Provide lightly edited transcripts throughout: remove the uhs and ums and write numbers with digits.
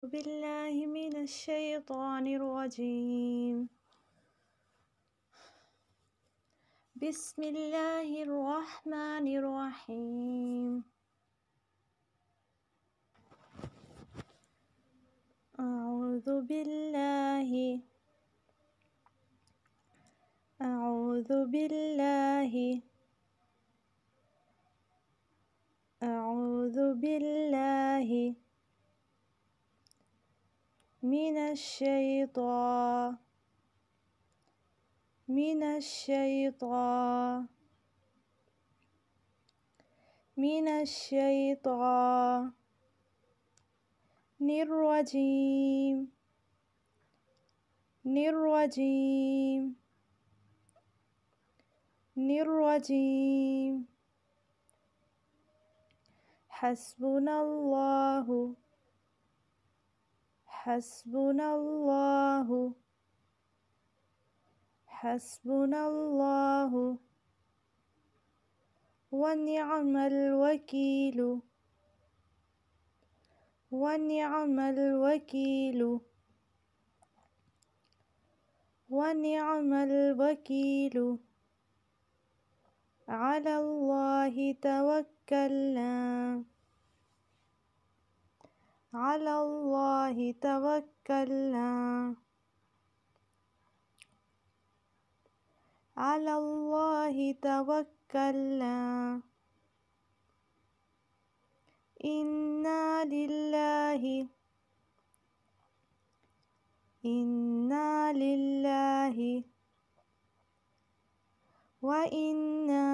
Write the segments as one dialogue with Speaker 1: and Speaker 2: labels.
Speaker 1: बिल्लाहि मिनश शैतानिर रजीम बिस्मिल्लाहिर रहमानिर रहीम अऊज़ु बिल्लाहि अऊज़ु बिल्लाहि अऊज़ु बिल्लाहि मिनश शैतानिर रजीम हस्बुनल्लाहु हस्बुनल्लाहु हस्बुनल्लाहु व निअमल वकीलु व निअमल वकीलु व निअमल वकीलु अलल्लाहि तवक्कलना अलल्लाहि तवक्कलना अलल्लाहि तवक्कलना इन्ना लिल्लाहि व इन्ना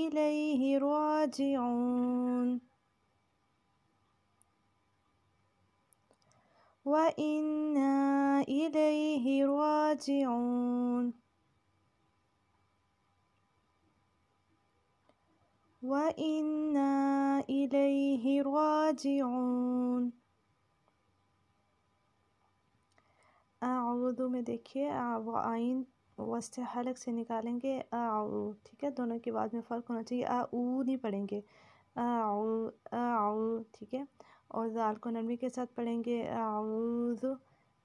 Speaker 1: इलैहि राजिऊन व इन्ना इलैहि राजिऊन व इन्ना इलैहि राजिऊन। आऊदु में देखिए आइन वस्ते हलक से निकालेंगे आऊ, ठीक है। दोनों के बाद में फ़र्क होना चाहिए। ऊ नहीं पढ़ेंगे, आऊ आऊ, ठीक है। और दाल को नरमी के साथ पढ़ेंगे आऊज़ु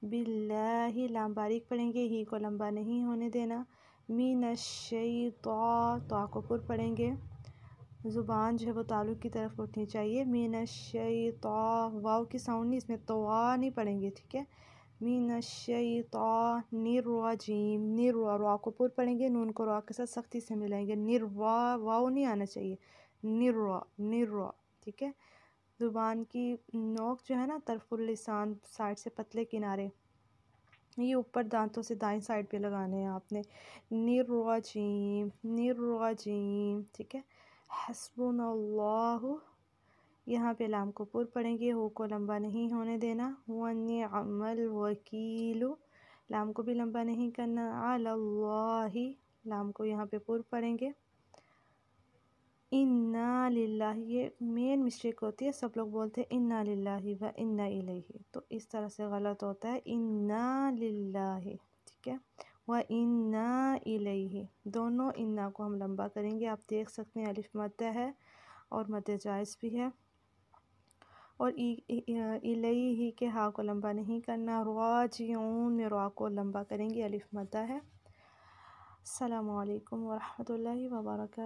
Speaker 1: बिल्लाहि, लाम बारीक पढ़ेंगे, ही को लंबा नहीं होने देना। मिनश शैतान को पुर पढ़ेंगे, ज़ुबान जो है वो तालु की तरफ उठनी चाहिए। मिनश शैतान, वाव की साउंड नहीं, इसमें तो नहीं पढ़ेंगे, ठीक है। मिनश शैतानिर रजीम, रा को पुर पढ़ेंगे, नून को रा के साथ सख्ती से मिलाएंगे। वाव नहीं आना चाहिए, निर, ठीक है। ज़ुबान की नोक जो है ना, तरफुल लिसान साइड से पतले किनारे, ये ऊपर दांतों से दाएं साइड पे लगाने हैं आपने। निर्वाजीम, ठीक है। हस्बुनल्लाहु, यहाँ पे लाम को पुर पढ़ेंगे, हो को लंबा नहीं होने देना। व निअमल वकीलु, लाम को भी लंबा नहीं करना। अलल्लाहि, लाम को यहाँ पे पुर पढ़ेंगे। इन्ना लिल्लाहि, ये मेन मिस्टेक होती है, सब लोग बोलते हैं इन्ना लिल्लाहि व इन्ना इलैहि, तो इस तरह से गलत होता है। इन्ना लिल्लाहि, ठीक है। व इन्ना इलैहि, दोनों इन्ना को हम लंबा करेंगे। आप देख सकते हैं अलिफ मद्दा है और मद्दा जायज़ भी है। और इलैहि के हा को लंबा नहीं करना। राजिऊन में रा को लंबा करेंगे, अलिफ मद्दा है। अस्सलामु अलैकुम व रहमतुल्लाहि व बरकातहू।